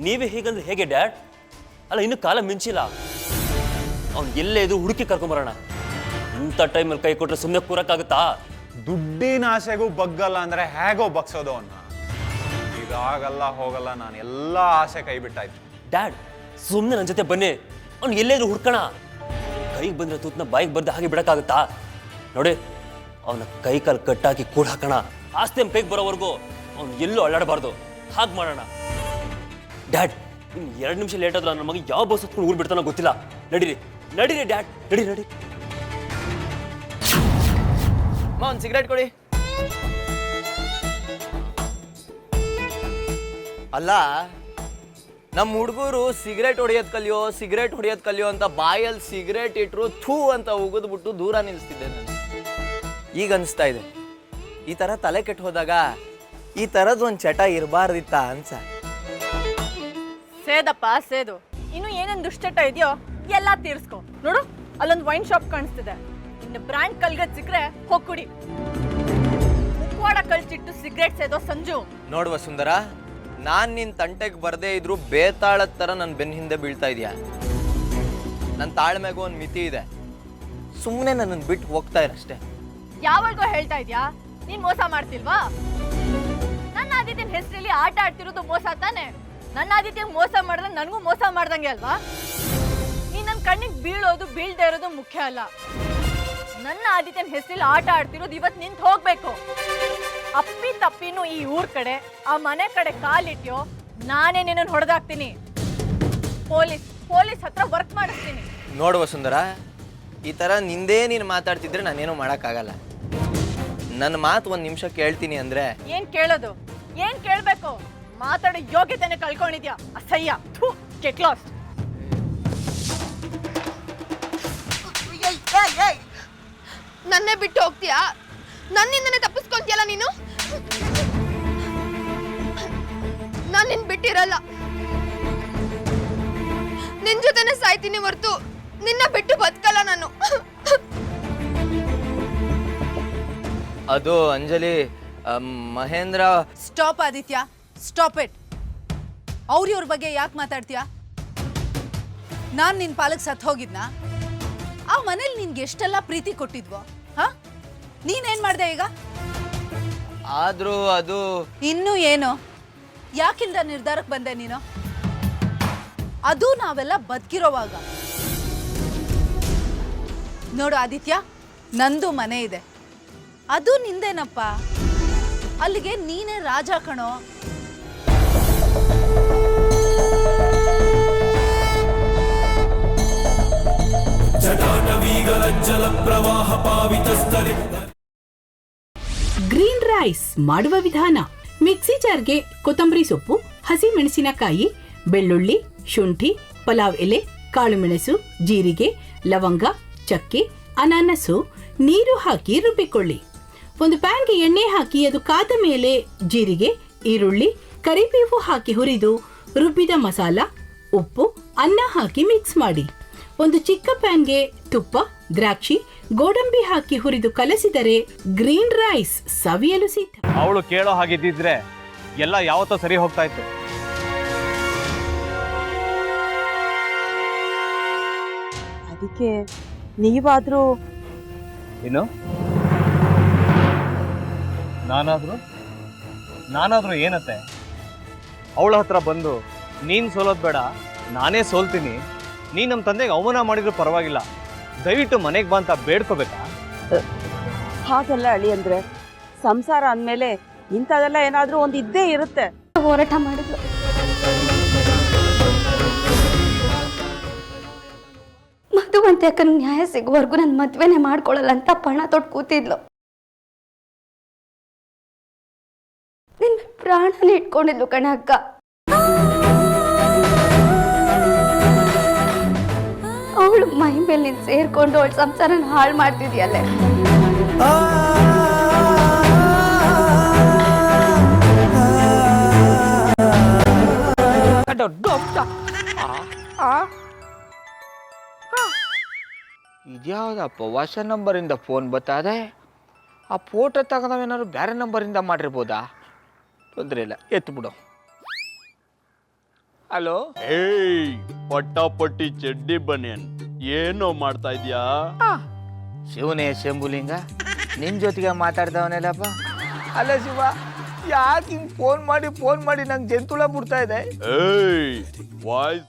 ನೀವೇ ಹೀಗಂದ್ರೆ ಹೇಗೆ ಡ್ಯಾಡ್? ಅಲ್ಲ, ಇನ್ನು ಕಾಲ ಮಿಂಚಿಲ್ಲ. ಅವ್ನು ಎಲ್ಲೇ ಇದು ಹುಡುಕಿ ಕರ್ಕೊಂಬರೋಣ. ಇಂಥ ಟೈಮಲ್ಲಿ ಕೈ ಕೊಟ್ರೆ ಸುಮ್ಮನೆ ಕೂರಕ್ಕಾಗುತ್ತಾ? ದುಡ್ಡಿನ ಆಸೆಗೂ ಬಗ್ಗಲ್ಲ ಅಂದ್ರೆ ಹೇಗೋ ಬಗ್ಸೋದು ಅವನ್ನ. ಇದಾಗಲ್ಲ ಹೋಗಲ್ಲ, ನಾನು ಎಲ್ಲ ಆಸೆ ಕೈ ಬಿಟ್ಟಾಯ್ತು. ಡ್ಯಾಡ್, ಸುಮ್ಮನೆ ನನ್ನ ಜೊತೆ ಬನ್ನಿ. ಅವ್ನು ಎಲ್ಲೇದ್ರು ಹುಡ್ಕೋಣ. ಕೈಗೆ ಬಂದ್ರೆ ತೂತ್ನ ಬಾಯಿಗೆ ಬರ್ದೆ ಹಾಗೆ ಬಿಡಕ್ಕಾಗುತ್ತಾ? ನೋಡಿ, ಅವನ ಕೈ ಕಾಲು ಕಟ್ಟಾಕಿ ಕೂಡ ಹಾಕೋಣ. ಆಸ್ತಿ ನಮ್ಮ ಕೈಗೆ ಬರೋವರೆಗೂ ಅವ್ನು ಎಲ್ಲೂ ಅಳ್ಳಾಡಬಾರ್ದು. ಹಾಗೆ ಮಾಡೋಣ. ಡ್ಯಾಡ್, ಇನ್ನು 2 ನಿಮಿಷ ಲೇಟ್ ಆದ್ರೆ ನನ್ನ ಮಗ ಯಾವ ಬಸ್ ಹೊತ್ಕೊಂಡು ಊರು ಬಿಡ್ತಾನೋ ಗೊತ್ತಿಲ್ಲ. ನಡೀರಿ ನಡೀರಿ ಡ್ಯಾಡ್, ನಡಿ. ಒಂದು ಸಿಗರೇಟ್ ಕೊಡಿ. ಅಲ್ಲ, ನಮ್ಮ ಹುಡುಗರು ಸಿಗರೇಟ್ ಹೊಡೆಯೋದು ಕಲಿಯೋ ಅಂತ ಬಾಯಲ್ಲಿ ಸಿಗರೇಟ್ ಇಟ್ರು ಥೂ ಅಂತ ಉಗಿದ್ಬಿಟ್ಟು ದೂರ ನಿಲ್ಲಿಸ್ತಿದ್ದೆ ನಾನು. ಈಗ ಅನಿಸ್ತಾ ಇದೆ, ಈ ಥರ ತಲೆ ಕೆಟ್ಟು ಹೋದಾಗ ಈ ಥರದ್ದು ಒಂದು ಚಟ ಇರಬಾರ್ದಿತ್ತ ಅನ್ಸ. ಸೇದಪ್ಪ ಸೇದು, ಇನ್ನು ಏನೇನು ದುಶ್ಚಟ ಇದೆಯೋ ಎಲ್ಲ ತೀರ್ಸ್ಕೊ. ನೋಡು, ಅಲ್ಲೊಂದು ವೈನ್ ಶಾಪ್ ಕಾಣಿಸ್ತಿದೆ. ಇನ್ನು ಬ್ರ್ಯಾಂಡ್ ಕಲ್ಗದ್ ಸಿಕ್ಕರೆ ಹೋಗ್ಕುಡಿ. ಮುಖವಾಡ ಕಳ್ಚಿಟ್ಟು ಸಿಗರೇಟ್ ಸೇದೋ ಸಂಜು. ನೋಡುವ ಸುಂದರ, ನಾನು ನಿನ್ನ ತಂಟೆಗೆ ಬರದೇ ಇದ್ರು ಬೇತಾಳದ ಥರ ನನ್ನ ಬೆನ್ನ ಹಿಂದೆ ಬೀಳ್ತಾ ಇದೆಯಾ? ನನ್ನ ತಾಳ್ಮೆಗೂ ಒಂದು ಮಿತಿ ಇದೆ. ಸುಮ್ಮನೆ ನನ್ನನ್ನು ಬಿಟ್ಟು ಹೋಗ್ತಾ ಇರಷ್ಟೇ. ಯಾವಾಗೋ ಹೇಳ್ತಾ ಇದ್ಯಾ ನೀನ್ ಮೋಸ ಮಾಡ್ತಿಲ್ವಾ? ನನ್ನ ಆದಿತ್ಯನ ಹೆಸರಲ್ಲಿ ಆಟ ಆಡ್ತಿರೋದು ಮೋಸ ತಾನೆ. ನನ್ನ ಆದಿತ್ಯ ಮೋಸ ಮಾಡಿದ್ರೆ ನನಗೂ ಮೋಸ ಮಾಡ್ದಂಗೆ ಅಲ್ವಾ? ನೀನ್ ನನ್ನ ಕಣ್ಣಿಗೆ ಬೀಳೋದು ಬೀಳ್ದೇ ಇರೋದು ಮುಖ್ಯ ಅಲ್ಲ. ನನ್ನ ಆದಿತ್ಯನ ಹೆಸರಲ್ಲಿ ಆಟ ಆಡ್ತಿರೋದು ಇವತ್ತು ನಿಂತು ಹೋಗ್ಬೇಕು. ಅಪ್ಪಿ ತಪ್ಪಿನೂ ಈ ಊರ್ ಕಡೆ ಆ ಮನೆ ಕಡೆ ಕಾಲಿಟ್ಯೋ ನಾನೇ ನಿನ್ನನ್ನು ಹೊಡೆದಾಕ್ತೀನಿ. ಪೊಲೀಸ್ ಹತ್ರ ವರ್ಕ್ ಮಾಡಿಸ್ತೀನಿ. ನೋಡುವ ಸುಂದರ, ಈ ಥರ ನಿಂದೇ ನೀನು ಮಾತಾಡ್ತಿದ್ರೆ ನಾನೇನು ಮಾಡೋಕ್ಕಾಗಲ್ಲ. ನನ್ನ ಮಾತು 1 ನಿಮಿಷ ಕೇಳ್ತೀನಿ ಅಂದರೆ. ಏನ್ ಕೇಳೋದು? ಏನ್ ಕೇಳಬೇಕು? ಮಾತಾಡೋ ಯೋಗ್ಯತೆನೆ ಕಳ್ಕೊಂಡಿದ್ಯಾ. ಅಸಹ್ಯ. ಥು, ಗೆಟ್ ಲಾಸ್ಟ್. ನನ್ನೇ ಬಿಟ್ಟು ಹೋಗ್ತೀಯಾ? ನನ್ನಿಂದನೇ ತಪ್ಪಿಸ್ಕೊಂತೀಯಲ್ಲ ನೀನು. ನಾನು ನಿನ್ ಬಿಟ್ಟಿರಲ್ಲ. ನಿನ್ ಜೊತೆನೆ ಸಾಯ್ತೀನಿ ಹೊರತು ನಿನ್ನ ಬಿಟ್ಟು ಬದುಕಲ್ಲ ನಾನು. ಅದು Anjali, Mahendra. Stop Aditya, stop it. ಇವ್ರ ಬಗ್ಗೆ ಯಾಕೆ ಮಾತಾಡ್ತೀಯಾ? ನಾನು ನಿನ್ನ ಪಾಲಕ್ ಸತ್ತು ಹೋಗಿದ್ನಾ? ಆ ಮನೇಲಿ ನಿನ್ಗೆ ಎಷ್ಟೆಲ್ಲ ಪ್ರೀತಿ ಕೊಟ್ಟಿದ್ವೋ? ಹಾ, ನೀನೇನ್ ಮಾಡ್ದೆ ಈಗ? ಆದ್ರೂ ಅದು ಇನ್ನೂ ಏನು? ಯಾಕಿಂದ ನಿರ್ಧಾರಕ್ಕೆ ಬಂದೆ ನೀನು? ಅದು ನಾವೆಲ್ಲ ಬದುಕಿರೋವಾಗ. ನೋಡು ಆದಿತ್ಯ, ನಂದು ಮನೆ ಇದೆ, ಅದು ನಿಂದೇನಪ್ಪ. ಅಲ್ಲಿಗೆ ನೀನೇ ರಾಜ ಕಣೋ. ಗ್ರೀನ್ ರೈಸ್ ಮಾಡುವ ವಿಧಾನ: ಮಿಕ್ಸಿ ಜಾರ್ಗೆ ಕೊತ್ತಂಬರಿ ಸೊಪ್ಪು, ಹಸಿ ಮೆಣಸಿನಕಾಯಿ, ಬೆಳ್ಳುಳ್ಳಿ, ಶುಂಠಿ, ಪಲಾವ್ ಎಲೆ, ಕಾಳುಮೆಣಸು, ಜೀರಿಗೆ, ಲವಂಗ, ಚಕ್ಕೆ, ಅನಾನಸು, ನೀರು ಹಾಕಿ ರುಬ್ಬಿಕೊಳ್ಳಿ. ಒಂದು ಪ್ಯಾನ್ಗೆ ಎಣ್ಣೆ ಹಾಕಿ ಅದು ಕಾದ ಮೇಲೆ ಜೀರಿಗೆ, ಈರುಳ್ಳಿ, ಕರಿಬೇವು ಹಾಕಿ ಹುರಿದು ರುಬ್ಬಿದ ಮಸಾಲ, ಉಪ್ಪು, ಅನ್ನ ಹಾಕಿ ಮಿಕ್ಸ್ ಮಾಡಿ. ಒಂದು ಚಿಕ್ಕ ಪ್ಯಾನ್ಗೆ ತುಪ್ಪ, ದ್ರಾಕ್ಷಿ, ಗೋಡಂಬಿ ಹಾಕಿ ಹುರಿದು ಕಲಸಿದರೆ ಗ್ರೀನ್ ರೈಸ್ ಸವಿಯಲು ಸಿದ್ಧ. ಅವಳು ಕೇಳೋ ಹಾಗಿದ್ದಿದ್ರೆ ಎಲ್ಲ ಯಾವತ್ತೋ ಸರಿ ಹೋಗ್ತಾ ಇತ್ತು. ಅದಕ್ಕೆ ನೀವಾದ್ರೂ. ಏನು? ನಾನಾದ್ರೂ ಏನತ್ತೆ? ಅವಳ ಹತ್ರ ಬಂದು ನೀನು ಸೋಲೋದು ಬೇಡ, ನಾನೇ ಸೋಲ್ತೀನಿ, ನೀನು ನಮ್ಮ ತಂದೆಗೆ ಅವಮಾನ ಮಾಡಿದ್ರು ಪರವಾಗಿಲ್ಲ, ದಯವಿಟ್ಟು ಮನೆಗೆ ಬಾ ಅಂತ ಬೇಡ್ಕೋಬೇಕಾ? ಹಾಗೆಲ್ಲ ಅಳಿ ಅಂದ್ರೆ ಸಂಸಾರ ಅಂದಮೇಲೆ ಇಂಥದೆಲ್ಲ ಏನಾದರೂ ಒಂದು ಇದ್ದೇ ಇರುತ್ತೆ. ಹೋರಾಟ ಮಾಡಿದ್ಲು. ಮಧುವಂತೆ ಅಕ್ಕನ ನ್ಯಾಯ ಸಿಗುವವರೆಗೂ ನನ್ನ ಮದ್ವೆನೇ ಮಾಡ್ಕೊಳ್ಳಲ್ಲ ಅಂತ ಪಣ ತೊಟ್ಟು ಕೂತಿದ್ಲು. ನಿನ್ನ ಪ್ರಾಣನೇ ಇಟ್ಕೊಂಡಿದ್ಲು ಕಣ ಅಕ್ಕ. ಅವಳು ಮೈ ಮೇಲೆ ನೀನು ಸೇರ್ಕೊಂಡು ಅವಳ ಸಂಸಾರನ ಹಾಳು ಮಾಡ್ತಿದ್ಯಲ್ಲೇ. ಇದ್ಯಾವುದಪ್ಪ ಹೊಸ ನಂಬರಿಂದ ಫೋನ್ ಬರ್ತದೆ? ಆ ಫೋಟೋ ತಗೊಂಡವೇನಾದ್ರು ಬೇರೆ ನಂಬರಿಂದ ಮಾಡಿರ್ಬೋದಾ? ತೊಂದರೆ ಇಲ್ಲ, ಎತ್ತು ಬಿಡು. ಹಲೋ ಏಯ್ ಪಟ್ಟಾಪಟ್ಟಿ ಚಡ್ಡಿ ಬನಿಯನ್ ಏನೋ ಮಾಡ್ತಾ ಇದ್ಯಾ? ಶಿವನೇ ಶಂಭುಲಿಂಗ ನಿನ್ ಜೊತೆಗೆ ಮಾತಾಡ್ದವನೇಲಪ್ಪ. ಅಲ್ಲ ಶಿವ, ಯಾಕೆ ಹಿಂಗ್ ಫೋನ್ ಮಾಡಿ ನಂಗೆ ಜಂತುಳ ಬಿಡ್ತಾ ಇದೆ? ಏಯ್ ವಾಯ್ಸ್